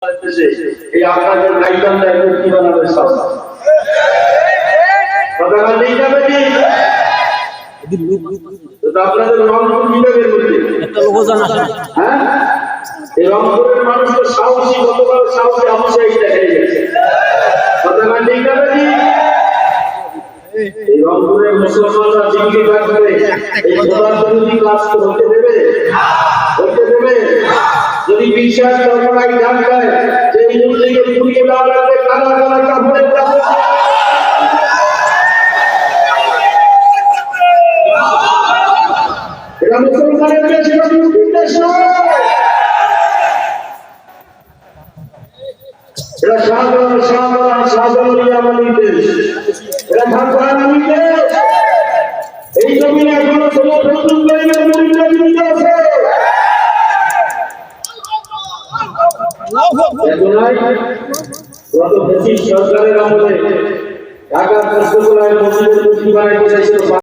এই আপনাদের গাইডলাইনটা একটু কি বানাবে সব কথা নেই যাবে কি আপনাদের রংপুর বিভাগের মধ্যে একটা লোক জানা হ্যাঁ এই রংপুরের মানুষ তো সাহসী গতকাল সাহসী অবশ্যই দেখাই গেছে কথা নেই যাবে কি এই রংপুরের মুসলমানরা জিজ্ঞেস করবে এই খোদার বিরোধী ক্লাস তো হতে দেবে যদি বিশ্বাস কর্মরাই জান দেয় যে এই মুসলিমকে পুড়িয়ে দেওয়া লাগবে কালা কালা কাপড়ের কাপড় এটা মুসলমানের দেশ এটা মুসলিম দেশ নয় এটা শাহজালাল আমাদের দেশ এটা ভাগ্যানির দেশ এই জমিনে এখনো কোনো ফজলুল্লাহের মুরিদরা জীবিত আছে গত 25 সরকারের আমলে ঢাকার কষ্টকলায় মসজিদের মূর্তি বানাইতে চাইছিল